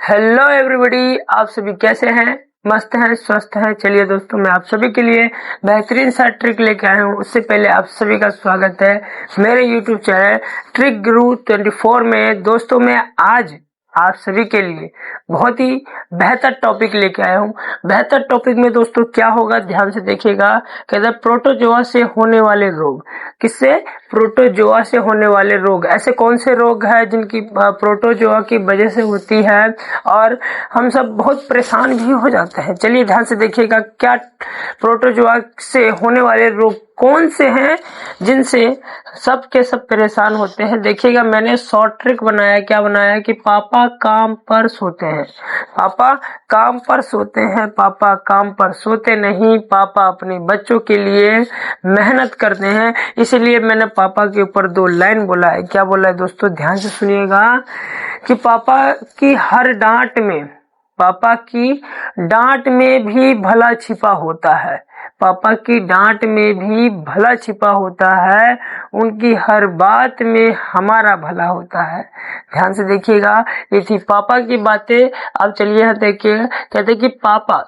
Hello everybody, आप सभी कैसे हैं? मस्त हैं, स्वस्थ हैं। चलिए दोस्तों, मैं आप सभी के लिए बेहतरीन सा ट्रिक लेके आया हूँ। उससे पहले आप सभी का स्वागत है मेरे यूट्यूब चैनल ट्रिक गुरु 24 में। दोस्तों, मैं आज आप सभी के लिए बहुत ही बेहतर टॉपिक लेके आया हूँ। बेहतर टॉपिक में दोस्तों क्या होगा, ध्यान से देखिएगा। कहते हैं प्रोटोजोआ से होने वाले रोग। किससे? प्रोटोजोआ से होने वाले रोग। ऐसे कौन से रोग है जिनकी प्रोटोजोआ की वजह से होती है और हम सब बहुत परेशान भी हो जाते हैं। चलिए ध्यान से देखिएगा, क्या प्रोटोजोआ से होने वाले रोग कौन से हैं जिनसे सब के सब परेशान होते हैं। देखिएगा, मैंने शॉर्ट ट्रिक बनाया। क्या बनाया कि पापा काम पर सोते हैं, पापा काम पर सोते हैं, पापा काम पर सोते नहीं, पापा अपने बच्चों के लिए मेहनत करते हैं। इसलिए मैंने पापा के ऊपर 2 लाइन बोला है। क्या बोला है दोस्तों? ध्यान से सुनिएगा कि पापा की हर डांट में, पापा की डांट में भी भला छिपा होता है, पापा की डांट में भी भला छिपा होता है, उनकी हर बात में हमारा भला होता है। ध्यान से देखिएगा, ये थी पापा की बातें। अब चलिए यहाँ देखिए, कहते कि पापा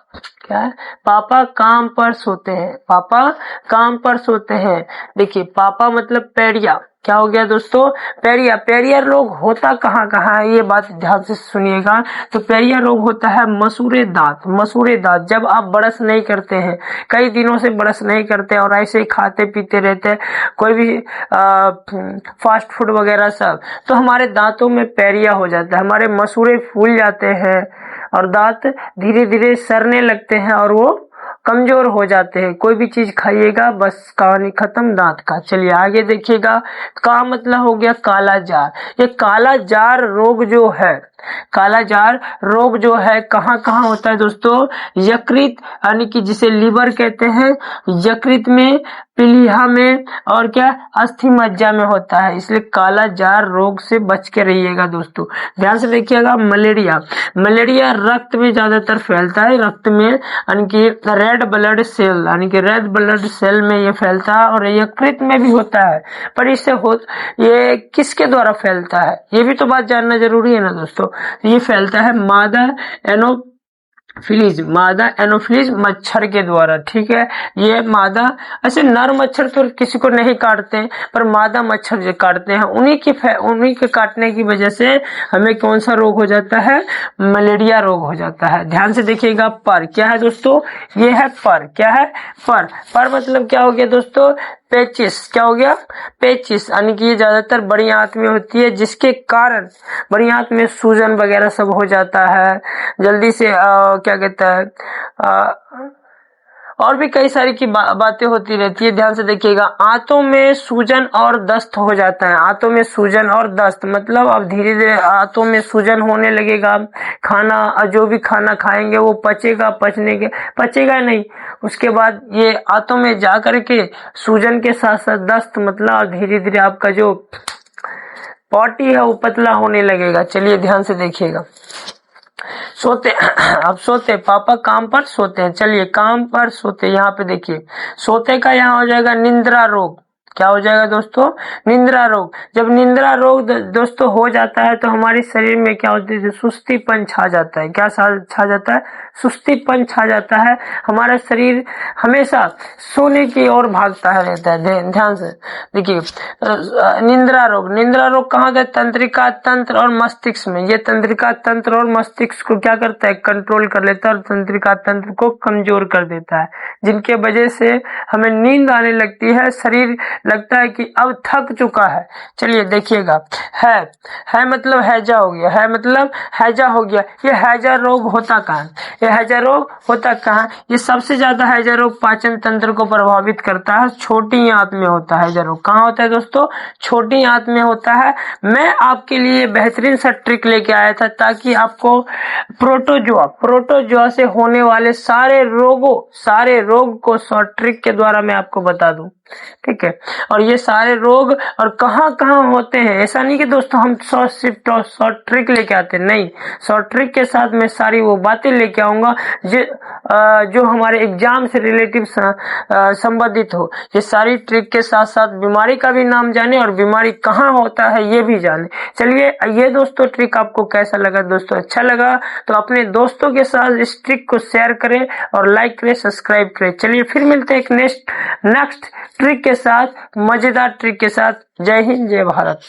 क्या है? पापा काम पर सोते हैं, पापा काम पर सोते हैं। देखिए, पापा मतलब पैरिया। क्या हो गया दोस्तों? पैरिया। पैरिया रोग होता कहाँ कहाँ है, ये बात ध्यान से सुनिएगा। तो पैरिया रोग होता है मसूड़े दांत। मसूड़े दांत जब आप ब्रश नहीं करते हैं, कई दिनों से ब्रश नहीं करते और ऐसे ही खाते पीते रहते हैं, कोई भी फास्ट फूड वगैरह सब, तो हमारे दांतों में पैरिया हो जाता है, हमारे मसूड़े फूल जाते हैं और दांत धीरे धीरे सड़ने लगते हैं और वो कमजोर हो जाते हैं। कोई भी चीज खाइएगा बस कहानी खत्म दांत का। चलिए आगे देखिएगा। का मतलब हो गया काला जार। ये काला जार रोग जो है, काला जार रोग जो है कहाँ कहाँ होता है दोस्तों? यकृत यानी कि जिसे लीवर कहते हैं, यकृत में, पीलिया में और क्या अस्थि मज्जा में होता है। इसलिए काला जार रोग से बच के रहिएगा दोस्तों। ध्यान से देखिएगा। मलेरिया। मलेरिया रक्त में ज्यादातर फैलता है, रक्त में यानी कि रेड ब्लड सेल, यानी कि रेड ब्लड सेल में ये फैलता है और यकृत में भी होता है। पर इससे ये किसके द्वारा फैलता है, ये भी तो बात जानना जरूरी है ना दोस्तों। ये फैलता है मादा एनोफिलीज, मादा एनोफिलीज मच्छर के द्वारा। ठीक है, ये मादा, ऐसे नर मच्छर तो किसी को नहीं काटते हैं, पर मादा मच्छर जो काटते हैं उन्हीं के काटने की वजह से हमें कौन सा रोग हो जाता है? मलेरिया रोग हो जाता है। ध्यान से देखिएगा। पर क्या है दोस्तों? ये है पर। क्या है? पर मतलब क्या हो गया दोस्तों? पेचिस। क्या हो गया? पेचिस, यानी कि ये ज्यादातर बड़ी आंत में होती है, जिसके कारण बड़ी आंत में सूजन वगैरह सब हो जाता है जल्दी से। क्या कहता है, और भी कई सारी की बातें होती रहती है। ध्यान से देखिएगा। आंतों में सूजन और दस्त हो जाता है। आंतों में सूजन और दस्त मतलब अब धीरे धीरे आंतों में सूजन होने लगेगा। खाना, जो भी खाना खाएंगे वो पचेगा नहीं। उसके बाद ये आंतों में जा करके सूजन के साथ साथ दस्त मतलब धीरे धीरे आपका जो पॉटी है वो पतला होने लगेगा। चलिए ध्यान से देखिएगा। सोते अब सोते, पापा काम पर सोते हैं। चलिए काम पर सोते, यहाँ पे देखिए सोते का यहाँ हो जाएगा निद्रा रोग। क्या हो जाएगा दोस्तों? निद्रा रोग। जब निद्रा रोग दोस्तों हो जाता है तो हमारे शरीर में क्या होता है? सुस्तीपन छा जाता है। क्या छा जाता है? सुस्तीपन छा जाता है। हमारा शरीर हमेशा सोने की ओर भागता है रहता है। ध्यान से देखिए। निद्रा रोग, निद्रा रोग कहाँ गया? तंत्रिका तंत्र और मस्तिष्क में। ये तंत्रिका तंत्र और मस्तिष्क को क्या करता है? कंट्रोल कर लेता है और तंत्रिका तंत्र को कमजोर कर देता है, जिनके वजह से हमें नींद आने लगती है। शरीर लगता है कि अब थक चुका है। चलिए देखिएगा। है मतलब हैजा हो गया, है मतलब हैजा हो गया। ये हैजा रोग होता कहाँ? ये हैजा रोग होता कहाँ? ये सबसे ज्यादा हैजा रोग पाचन तंत्र को प्रभावित करता है। छोटी आंत में होता है हैजा रोग। कहाँ होता है दोस्तों? छोटी आंत में होता है। मैं आपके लिए बेहतरीन सा ट्रिक लेके आया था ताकि आपको प्रोटोजोआ से होने वाले सारे रोग को शॉर्ट ट्रिक के द्वारा मैं आपको बता दूं। ठीक है। और ये सारे रोग और कहाँ कहाँ होते हैं, ऐसा नहीं कि दोस्तों हम सिर्फ शॉर्ट ट्रिक लेके आते, नहीं, शॉर्ट ट्रिक के साथ मैं सारी वो बातें लेके आऊंगा जो हमारे एग्जाम से रिलेटिव संबंधित हो। ये सारी ट्रिक के साथ साथ बीमारी का भी नाम जाने और बीमारी कहाँ होता है ये भी जाने। चलिए, ये दोस्तों ट्रिक आपको कैसा लगा दोस्तों? अच्छा लगा तो अपने दोस्तों के साथ इस ट्रिक को शेयर करें और लाइक करें, सब्सक्राइब करें। चलिए फिर मिलते हैं एक नेक्स्ट ट्रिक के साथ, मजेदार ट्रिक के साथ। जय हिंद, जय भारत।